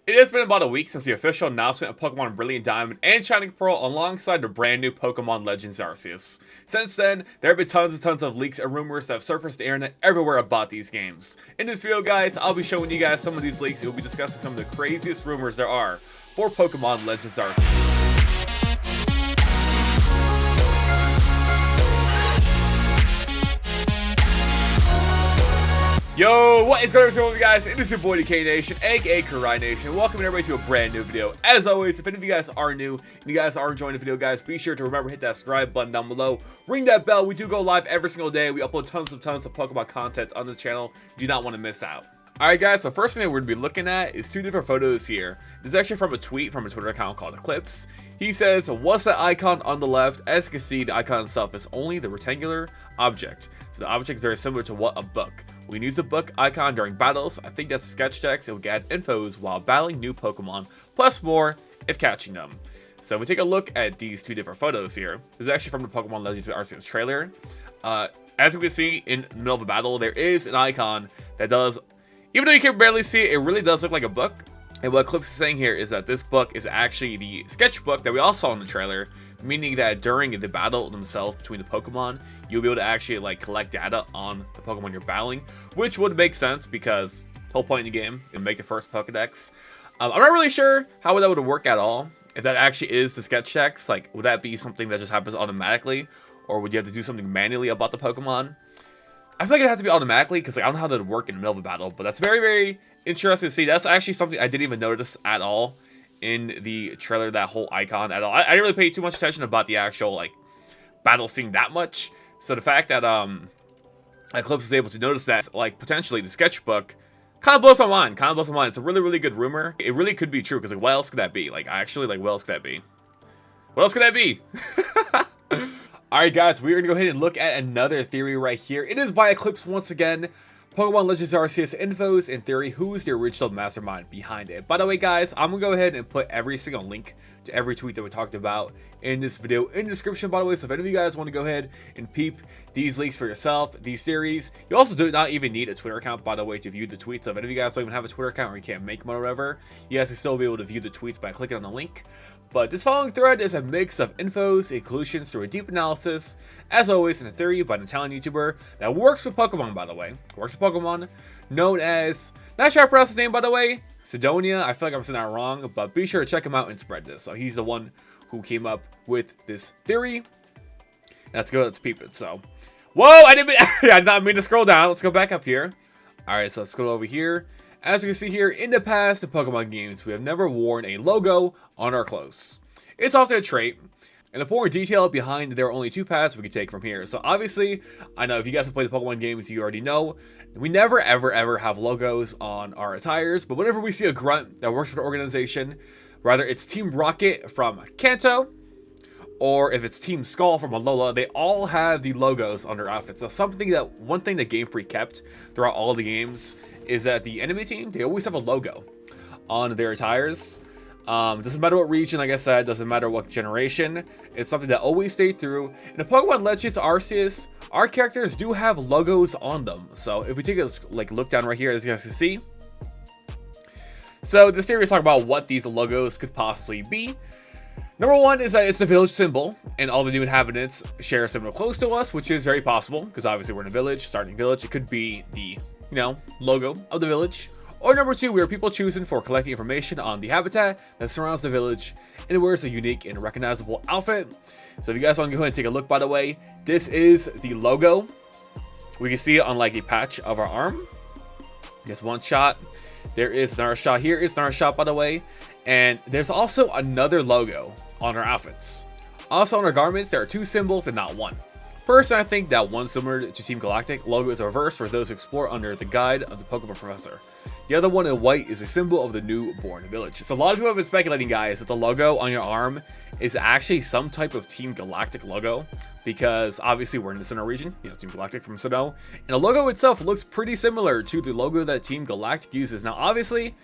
It has been about a week since the official announcement of Pokemon Brilliant Diamond and Shining Pearl alongside the brand new Pokemon Legends Arceus. Since then, there have been tons and tons of leaks and rumors that have surfaced the internet everywhere about these games. In this video, guys, I'll be showing you guys some of these leaks and we'll be discussing some of the craziest rumors there are for Pokemon Legends Arceus. Yo, what is going on, guys? It is your boy, KorayNation, aka KorayNation. Welcome everybody to a brand new video. As always, if any of you guys are new and you guys are enjoying the video, guys, be sure to remember hit that subscribe button down below. Ring that bell. We do go live every single day. We upload tons of Pokemon content on the channel. Do not want to miss out. Alright guys, so first thing that we're going to be looking at is two different photos here. This is actually from a tweet from a Twitter account called Eclipse. He says, what's the icon on the left? As you can see, the icon itself is only the rectangular object. So the object is very similar to what a book. We can use the book icon during battles. I think that's sketch text. It will get infos while battling new Pokemon, plus more if catching them. So we take a look at these two different photos here. This is actually from the Pokemon Legends Arceus trailer. As you can see, in the middle of a battle, there is an icon that does, even though you can barely see it, it really does look like a book. And what Eclipse is saying here is that this book is actually the sketchbook that we all saw in the trailer, meaning that during the battle themselves between the Pokemon, you'll be able to actually like collect data on the Pokemon you're battling, which would make sense because the whole point in the game is make the first Pokedex. I'm not really sure how that would work at all. If that actually is the sketch text, like would that be something that just happens automatically, or would you have to do something manually about the Pokemon? I feel like it'd have to be automatically because like, I don't know how that would work in the middle of a battle, but that's very, very interesting to see. That's actually something I didn't even notice at all in the trailer, that whole icon at all. I didn't really pay too much attention about the actual like battle scene that much. So the fact that Eclipse is able to notice that like potentially the sketchbook kind of blows my mind. It's a really, really good rumor. It really could be true because like what else could that be? Like actually, like what else could that be? What else could that be? Alright guys, we're going to go ahead and look at another theory right here. It is by Eclipse once again. Pokemon Legends Arceus infos and theory, who is the original mastermind behind it. By the way guys, I'm going to go ahead and put every single link to every tweet that we talked about in this video in the description, by the way. So if any of you guys want to go ahead and peep these leaks for yourself, these theories, you also do not even need a Twitter account, by the way, to view the tweets. So if any of you guys don't even have a Twitter account or you can't make one or whatever, you guys can still be able to view the tweets by clicking on the link. But this following thread is a mix of infos and conclusions through a deep analysis, as always in a theory by an Italian YouTuber that works with Pokemon, by the way. Works with Pokemon, known as, not sure how to pronounce his name, by the way, Sidonia. I feel like I'm saying that wrong, but be sure to check him out and spread this. So he's the one who came up with this theory. Let's go, let's peep it. So, whoa, I did not mean to scroll down. Let's go back up here. All right, so let's go over here. As you can see here, in the past in Pokemon games, we have never worn a logo on our clothes. It's often a trait, and the more detail behind, there are only two paths we can take from here. So obviously, I know if you guys have played the Pokemon games, you already know, we never ever have logos on our attires, but whenever we see a grunt that works for the organization, whether it's Team Rocket from Kanto, or if it's Team Skull from Alola, they all have the logos on their outfits. Now one thing that Game Freak kept throughout all the games is that the enemy team, they always have a logo on their attires. Doesn't matter what region, like I said, doesn't matter what generation. It's something that always stayed through. In the Pokemon Legends Arceus, our characters do have logos on them. So if we take a look down right here, as you guys can see. So this theory is talking about what these logos could possibly be. Number one is that it's the village symbol, and all the new inhabitants share a similar clothes to us, which is very possible, because obviously we're in a village, starting village. It could be the, logo of the village. Or number two, we are people chosen for collecting information on the habitat that surrounds the village, and it wears a unique and recognizable outfit. So if you guys want to go ahead and take a look, by the way, this is the logo. We can see it on like a patch of our arm. Just one shot. There is another shot here. It's another shot, by the way. And there's also another logo on our outfits. Also on our garments, there are two symbols and not one. First, I think that one similar to Team Galactic logo is a reverse for those who explore under the guide of the Pokemon Professor. The other one in white is a symbol of the newborn village. So a lot of people have been speculating, guys, that the logo on your arm is actually some type of Team Galactic logo, because obviously we're in the Sinnoh region, Team Galactic from Sinnoh, and the logo itself looks pretty similar to the logo that Team Galactic uses. Now, obviously,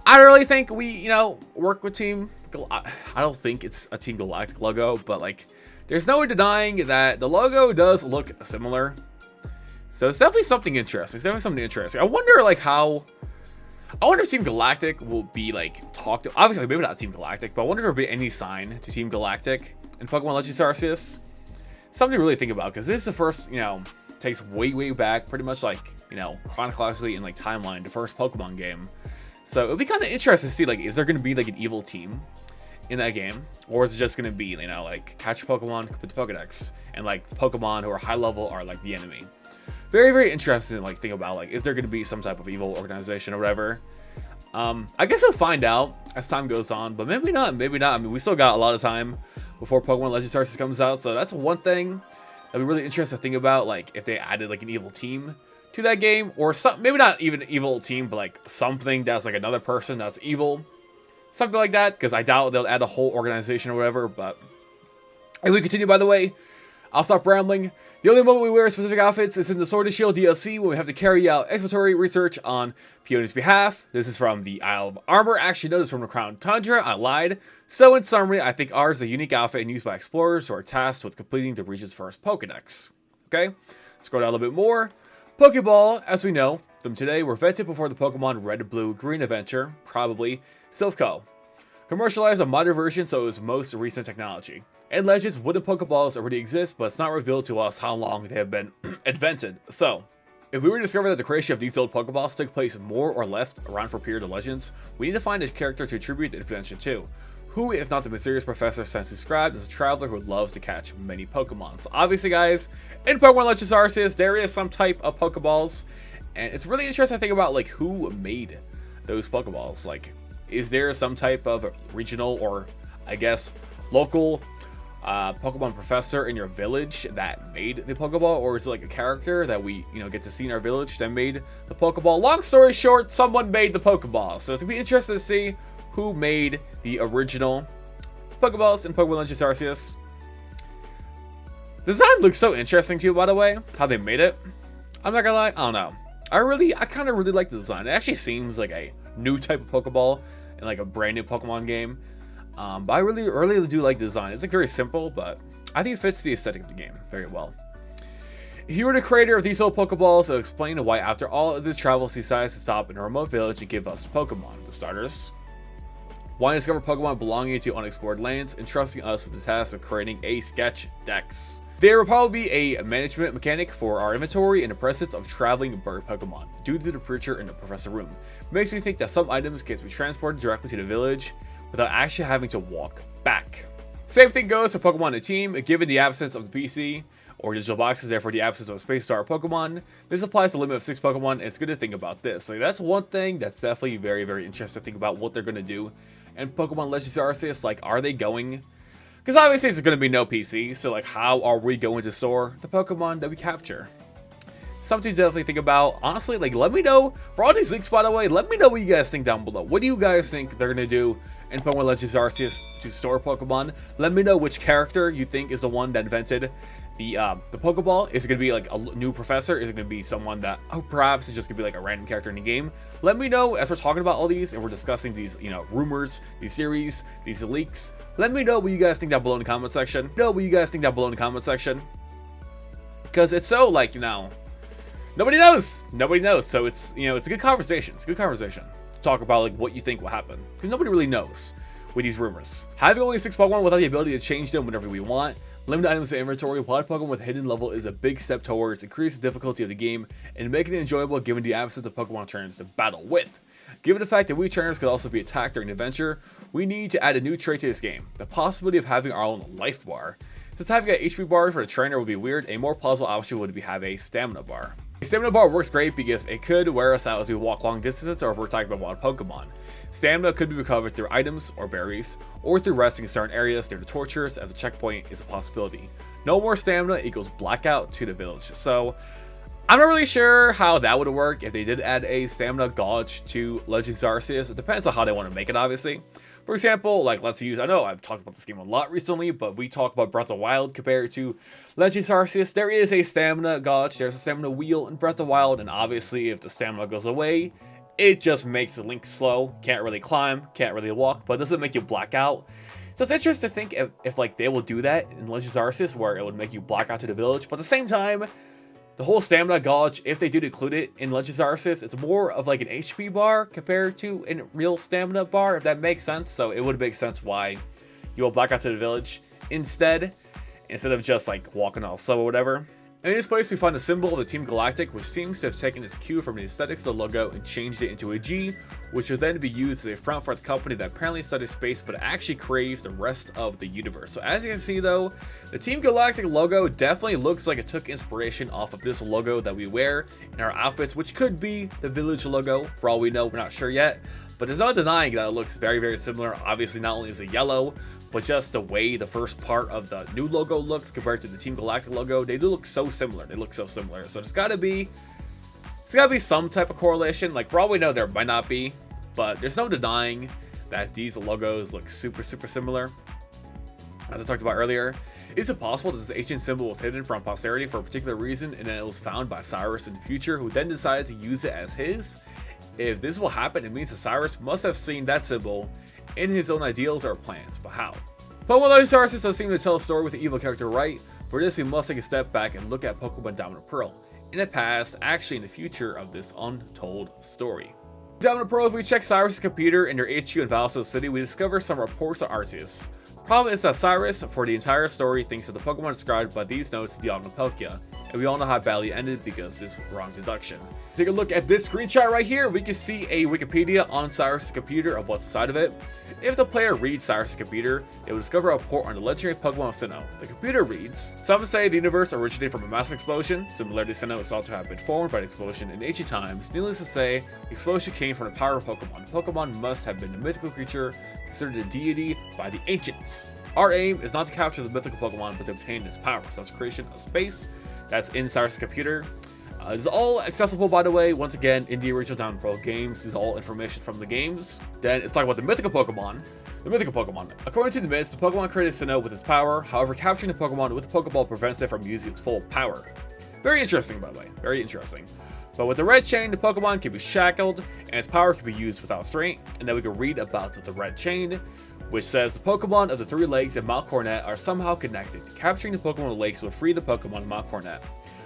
I don't really think we, work with Team Galactic. I don't think it's a Team Galactic logo, but like, there's no denying that the logo does look similar. So it's definitely something interesting. I wonder like how, I wonder if Team Galactic will be like talked to. Obviously, maybe not Team Galactic, but I wonder if there'll be any sign to Team Galactic in Pokemon Legends Arceus. Something to really think about, because this is the first, takes way back, pretty much like, chronologically in like timeline, the first Pokemon game. So it'll be kind of interesting to see, like, is there going to be like an evil team in that game, or is it just going to be, like catch Pokemon, complete the Pokedex, and like Pokemon who are high level are like the enemy. Very interesting to like think about, like, is there going to be some type of evil organization or whatever. I guess we'll find out as time goes on, but maybe not. I mean, we still got a lot of time before Pokemon Legends Arceus comes out, so that's one thing that'd be really interesting to think about, like if they added like an evil team to that game, or some, maybe not even an evil team, but like something that's like another person that's evil, something like that, because I doubt they'll add a whole organization or whatever. But if we continue, by the way, I'll stop rambling. The only moment we wear specific outfits is in the Sword and Shield DLC, when we have to carry out exploratory research on Peony's behalf. This is from the Isle of Armor. Actually, no, this is from the Crown Tundra. I lied. So in summary, I think ours is a unique outfit and used by explorers who are tasked with completing the region's first Pokedex. Okay, scroll down a little bit more. Pokeball, as we know them today, were vetted before the Pokemon Red, Blue, Green adventure, probably Silph. Commercialized a modern version, so it was most recent technology. In Legends, wooden Pokeballs already exist, but it's not revealed to us how long they have been invented. So, if we were to discover that the creation of these old Pokeballs took place more or less around for a period of Legends, we need to find a character to attribute the invention to. Who, if not the mysterious professor since described as a traveler who loves to catch many Pokemon. So obviously, guys, in Pokemon Legends Arceus, there is some type of Pokeballs, and it's really interesting to think about like who made those Pokeballs. Like, is there some type of regional or, I guess, local Pokemon professor in your village that made the Pokeball, or is it like a character that we, get to see in our village that made the Pokeball? Long story short, someone made the Pokeball. So it's gonna be interesting to see who made the original Pokeballs in Pokemon Legends Arceus. The design looks so interesting too, by the way, how they made it. I'm not gonna lie, I don't know. I kind of really like the design. It actually seems like a new type of Pokeball in like a brand new Pokemon game. But I really do like the design. It's like very simple, but I think it fits the aesthetic of the game very well. If you were the creator of these old Pokeballs, it'll explain why after all of this travel, he decides to stop in a remote village and give us Pokemon. For starters, why discover Pokemon belonging to unexplored lands, entrusting us with the task of creating a sketch dex. There will probably be a management mechanic for our inventory in the presence of traveling bird Pokemon, due to the preacher in the professor room. It makes me think that some items can be transported directly to the village without actually having to walk back. Same thing goes for Pokemon in a team. Given the absence of the PC or digital boxes, therefore the absence of a Space Star Pokemon, this applies to a limit of 6 Pokemon, and it's good to think about this. So that's one thing that's definitely very interesting to think about what they're going to do. And Pokemon Legends Arceus, like, are they going? Because obviously there's going to be no PC, so like, how are we going to store the Pokemon that we capture? Something to definitely think about. Honestly, like, let me know, for all these leaks, by the way, let me know what you guys think down below. What do you guys think they're going to do in Pokemon Legends Arceus to store Pokemon? Let me know which character you think is the one that invented the Pokeball. Is it going to be like a new professor? Is it going to be someone that, perhaps it's just going to be like a random character in the game? Let me know as we're talking about all these and we're discussing these, rumors, these series, these leaks. Let me know what you guys think down below in the comment section. Because it's so, like, nobody knows. So it's, it's a good conversation. Talk about like what you think will happen, because nobody really knows with these rumors. Having only 6 Pokemon without the ability to change them whenever we want, limited items in inventory, wild Pokemon with hidden level is a big step towards increasing the difficulty of the game and making it enjoyable given the absence of Pokemon trainers to battle with. Given the fact that we trainers could also be attacked during the adventure, we need to add a new trait to this game, the possibility of having our own life bar. Since having an HP bar for the trainer would be weird, a more plausible option would be have a stamina bar. A stamina bar works great because it could wear us out as we walk long distances or if we're attacking by wild Pokemon. Stamina could be recovered through items or berries, or through resting in certain areas near the tortures, as a checkpoint is a possibility. No more stamina equals blackout to the village. So I'm not really sure how that would work if they did add a stamina gauge to Legends Arceus. It depends on how they want to make it, obviously. For example, like, let's use, I know I've talked about this game a lot recently, but we talk about Breath of the Wild compared to Legends Arceus. There is a stamina gauge, there's a stamina wheel in Breath of the Wild, and obviously if the stamina goes away, it just makes the Link slow, can't really climb, can't really walk, but doesn't make you black out. So it's interesting to think if like they will do that in Legends Arceus, where it would make you black out to the village, but at the same time, The whole stamina gauge, if they do include it in Legends Arceus, it's more of like an HP bar compared to a real stamina bar, if that makes sense. So it would make sense why you go back out to the village instead of just like walking all slow or whatever. In this place, we find a symbol of the Team Galactic, which seems to have taken its cue from the aesthetics of the logo and changed it into a G, which will then be used as a front for the company that apparently studies space but actually craves the rest of the universe. So as you can see though, the Team Galactic logo definitely looks like it took inspiration off of this logo that we wear in our outfits, which could be the village logo. For all we know, we're not sure yet. But there's no denying that it looks very, very similar. Obviously, not only is it yellow, but just the way the first part of the new logo looks compared to the Team Galactic logo, they do look so similar. They look so similar. So there's gotta be some type of correlation. Like, for all we know, there might not be, but there's no denying that these logos look super, super similar. As I talked about earlier, is it possible that this ancient symbol was hidden from posterity for a particular reason, and then it was found by Cyrus in the future, who then decided to use it as his? If this will happen, it means that Cyrus must have seen that symbol in his own ideals or plans, but how? Pokemon Legends Arceus does seem to tell a story with the evil character right. For this, we must take a step back and look at Pokemon Diamond and Pearl, in the past, actually in the future of this untold story. Diamond and Pearl, if we check Cyrus' computer in their HQ in GlitchxCity, we discover some reports on Arceus. Problem is that Cyrus, for the entire story, thinks that the Pokemon described by these notes is Dialga and Palkia, and we all know how badly it ended because this was wrong deduction. Take a look at this screenshot right here. We can see a Wikipedia on Cyrus' computer of what's inside of it. If the player reads Cyrus' computer, they will discover a report on the legendary Pokemon of Sinnoh. The computer reads, some say the universe originated from a massive explosion. Similarly, Sinnoh is thought to have been formed by the explosion in ancient times. Needless to say, the explosion came from the power of Pokemon. Pokemon must have been a mythical creature considered a deity by the ancients. Our aim is not to capture the mythical Pokemon, but to obtain its power. So that's creation of space. That's in Cyrus' computer. This is all accessible, by the way, once again, in the original Diamond and Pearl games. This is all information from the games. Then it's talking about the mythical Pokemon. According to the myths, the Pokemon created Sinnoh with its power. However, capturing the Pokemon with a Pokeball prevents it from using its full power. Very interesting, by the way. Very interesting. But with the red chain, the Pokemon can be shackled, and its power can be used without restraint. And then we can read about the red chain, which says the Pokemon of the three lakes in Mount Coronet are somehow connected. Capturing the Pokemon of the lakes will free the Pokemon of Mount Coronet.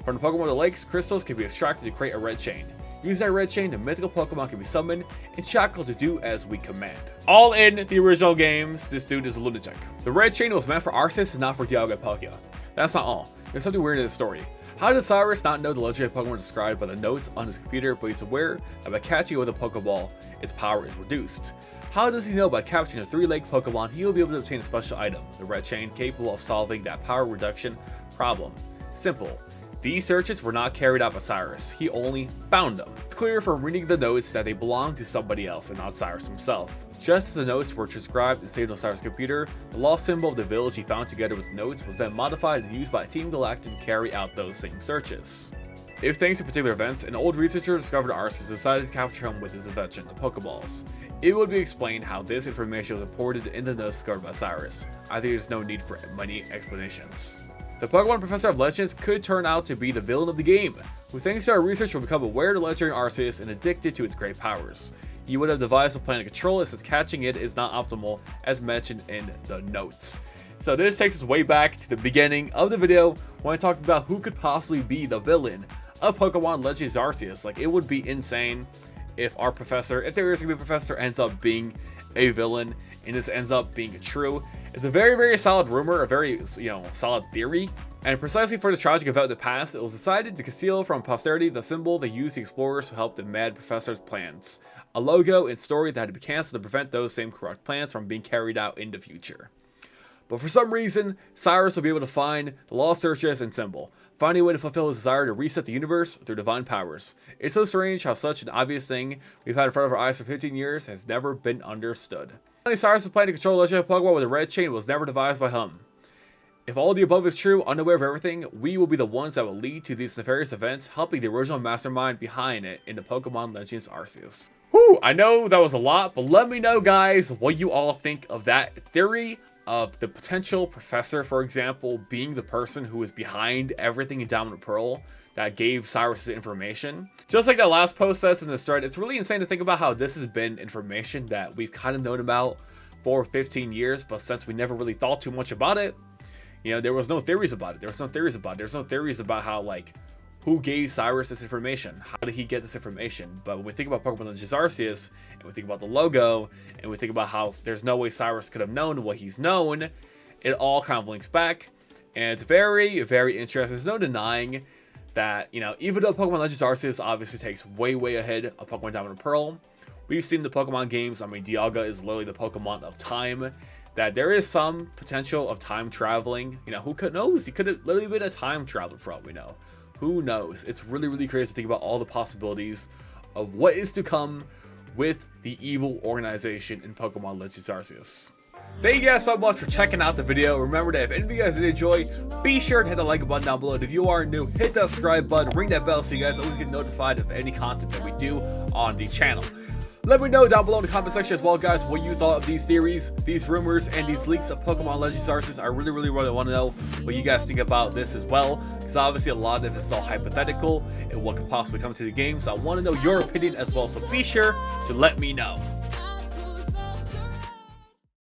From the Pokemon of the lakes, crystals can be extracted to create a red chain. Using that red chain, the mythical Pokemon can be summoned and shackled to do as we command. All in the original games, this dude is a lunatic. The red chain was meant for Arceus and not for Dialga and Palkia. That's not all. There's something weird in the story. How did Cyrus not know the legendary Pokemon described by the notes on his computer, but he's aware that by catching it with a Pokeball, its power is reduced? How does he know by capturing a three-legged Pokemon, he will be able to obtain a special item, the red chain, capable of solving that power reduction problem? Simple. These searches were not carried out by Cyrus, he only found them. It's clear from reading the notes that they belonged to somebody else and not Cyrus himself. Just as the notes were transcribed and saved on Cyrus' computer, the lost symbol of the village he found together with the notes was then modified and used by Team Galactic to carry out those same searches. If thanks to particular events, an old researcher discovered Arceus decided to capture him with his invention, the Pokeballs. It would be explained how this information was reported in the notes discovered by Cyrus. I think there's no need for many explanations. The Pokemon Professor of Legends could turn out to be the villain of the game, who thanks to our research will become aware of the legendary Arceus and addicted to its great powers. He would have devised a plan to control it since catching it is not optimal as mentioned in the notes. So this takes us way back to the beginning of the video when I talked about who could possibly be the villain of Pokemon Legends Arceus. Like, it would be insane if our professor, if there is going to be a professor, ends up being a villain and this ends up being true. It's a very, very solid rumor, a very, solid theory. And precisely for this tragic event in the past, it was decided to conceal from posterity the symbol they used the explorers to help the mad professor's plans. A logo and story that had to be cancelled to prevent those same corrupt plans from being carried out in the future. But for some reason, Cyrus will be able to find the lost searches and symbol, finding a way to fulfill his desire to reset the universe through divine powers. It's so strange how such an obvious thing we've had in front of our eyes for 15 years has never been understood. Cyrus' plan to control legendary Pokemon with a red chain was never devised by him. If all the above is true, unaware of everything, we will be the ones that will lead to these nefarious events, helping the original mastermind behind it in the Pokemon Legends Arceus. Whew, I know that was a lot, but let me know, guys, what you all think of that theory of the potential professor, for example, being the person who is behind everything in Diamond and Pearl that gave Cyrus the information. Just like that last post says in this thread, it's really insane to think about how this has been information that we've kind of known about for 15 years, but since we never really thought too much about it, there was no theories about it. There was no theories about how, like, who gave Cyrus this information? How did he get this information? But when we think about Pokemon Legends Arceus, and we think about the logo, and we think about how there's no way Cyrus could have known what he's known, it all kind of links back. And it's very, very interesting. There's no denying that, you know, even though Pokemon Legends Arceus obviously takes way, way ahead of Pokemon Diamond and Pearl, we've seen the Pokemon games. I mean, Dialga is literally the Pokemon of time. That there is some potential of time traveling. You know, who could knows? He could have literally been a time traveler for all we know. Who knows? It's really, really crazy to think about all the possibilities of what is to come with the evil organization in Pokemon Legends Arceus. Thank you guys so much for checking out the video. Remember that if any of you guys did enjoy, be sure to hit the like button down below. And if you are new, hit that subscribe button, ring that bell so you guys always get notified of any content that we do on the channel. Let me know down below in the comment section as well, guys, what you thought of these theories, these rumors, and these leaks of Pokemon Legends Arceus. I really, really want to know what you guys think about this as well, because obviously a lot of this is all hypothetical and what could possibly come to the game. So I want to know your opinion as well, so be sure to let me know.